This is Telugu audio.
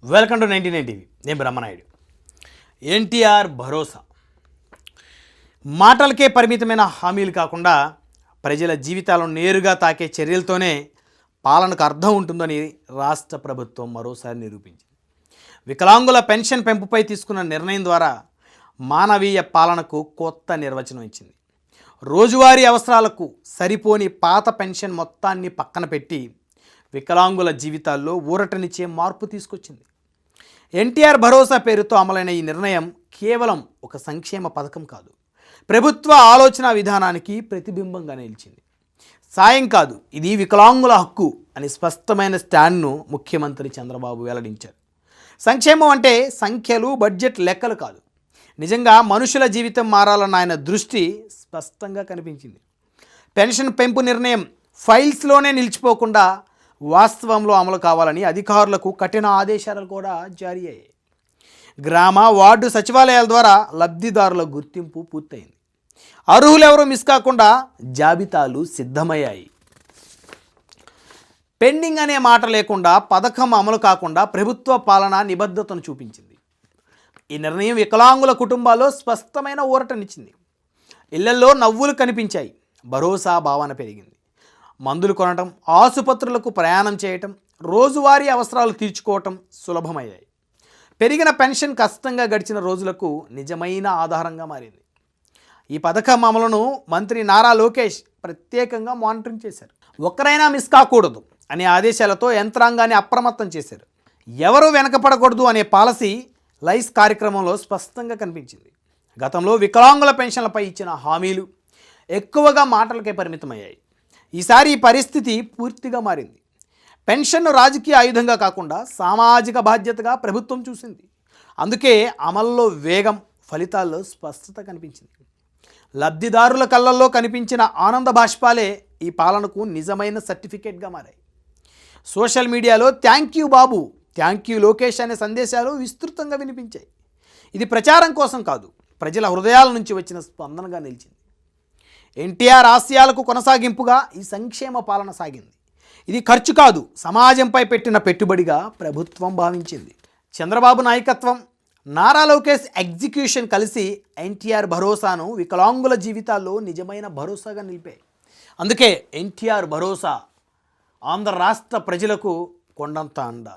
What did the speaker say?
Welcome to 99 TV. నేను బ్రహ్మనాయుడు. ఎన్టీఆర్ భరోసా మాటలకే పరిమితమైన హామీలు కాకుండా ప్రజల జీవితాలను నేరుగా తాకే చర్యలతోనే పాలనకు అర్థం ఉంటుందని రాష్ట్ర ప్రభుత్వం మరోసారి నిరూపించింది. వికలాంగుల పెన్షన్ పెంపుపై తీసుకున్న నిర్ణయం ద్వారా మానవీయ పాలనకు కొత్త నిర్వచనం ఇచ్చింది. రోజువారీ అవసరాలకు సరిపోని పాత పెన్షన్ మొత్తాన్ని పక్కన పెట్టి వికలాంగుల జీవితాల్లో ఊరటనిచ్చే మార్పు తీసుకొచ్చింది. ఎన్టీఆర్ భరోసా పేరుతో అమలైన ఈ నిర్ణయం కేవలం ఒక సంక్షేమ పథకం కాదు, ప్రభుత్వ ఆలోచన విధానానికి ప్రతిబింబంగా నిలిచింది. సాయం కాదు, ఇది వికలాంగుల హక్కు అని స్పష్టమైన స్టాండ్ను ముఖ్యమంత్రి చంద్రబాబు వెల్లడించారు. సంక్షేమం అంటే సంఖ్యలు, బడ్జెట్ లెక్కలు కాదు, నిజంగా మనుషుల జీవితం మారాలన్న ఆయన దృష్టి స్పష్టంగా కనిపించింది. పెన్షన్ పెంపు నిర్ణయం ఫైల్స్లోనే నిలిచిపోకుండా వాస్తవంలో అమలు కావాలని అధికారులకు కఠిన ఆదేశాలు కూడా జారీ అయ్యాయి. గ్రామ, వార్డు సచివాలయాల ద్వారా లబ్ధిదారుల గుర్తింపు పూర్తయింది. అర్హులెవరూ మిస్ కాకుండా జాబితాలు సిద్ధమయ్యాయి. పెండింగ్ అనే మాట లేకుండా పథకం అమలు కాకుండా ప్రభుత్వ పాలన నిబద్ధతను చూపించింది. ఈ నిర్ణయం వికలాంగుల కుటుంబాల్లో స్పష్టమైన ఊరటనిచ్చింది. ఇళ్లల్లో నవ్వులు కనిపించాయి, భరోసా భావన పెరిగింది. మందులు కొనటం, ఆసుపత్రులకు ప్రయాణం చేయటం, రోజువారీ అవసరాలు తీర్చుకోవటం సులభమయ్యాయి. పెరిగిన పెన్షన్ కష్టంగా గడిచిన రోజులకు నిజమైన ఆధారంగా మారింది. ఈ పథకం అమలును మంత్రి నారా లోకేష్ ప్రత్యేకంగా మానిటరింగ్ చేశారు. ఒక్కరైనా మిస్ కాకూడదు అనే ఆదేశాలతో యంత్రాంగాన్ని అప్రమత్తం చేశారు. ఎవరూ వెనకపడకూడదు అనే పాలసీ లైస్ కార్యక్రమంలో స్పష్టంగా కనిపించింది. గతంలో వికలాంగుల పెన్షన్లపై ఇచ్చిన హామీలు ఎక్కువగా మాటలకే పరిమితమయ్యాయి. ఈసారి ఈ పరిస్థితి పూర్తిగా మారింది. పెన్షన్ను రాజకీయ ఆయుధంగా కాకుండా సామాజిక బాధ్యతగా ప్రభుత్వం చూసింది. అందుకే అమల్లో వేగం, ఫలితాల్లో స్పష్టత కనిపించింది. లబ్ధిదారుల కళ్ళల్లో కనిపించిన ఆనంద బాష్పాలే ఈ పాలనకు నిజమైన సర్టిఫికేట్గా మారాయి. సోషల్ మీడియాలో thank you Babu, thank you Lokesh అనే సందేశాలు విస్తృతంగా వినిపించాయి. ఇది ప్రచారం కోసం కాదు, ప్రజల హృదయాల నుంచి వచ్చిన స్పందనగా నిలిచింది. ఎన్టీఆర్ ఆశయాలకు కొనసాగింపుగా ఈ సంక్షేమ పాలన సాగింది. ఇది ఖర్చు కాదు, సమాజంపై పెట్టిన పెట్టుబడిగా ప్రభుత్వం భావించింది. చంద్రబాబు నాయకత్వం, నారా లోకేష్ ఎగ్జిక్యూషన్ కలిసి ఎన్టీఆర్ భరోసాను వికలాంగుల జీవితాల్లో నిజమైన భరోసాగా నిలిపాయి. అందుకే ఎన్టీఆర్ భరోసా ఆంధ్ర రాష్ట్ర ప్రజలకు కొండంత అండ.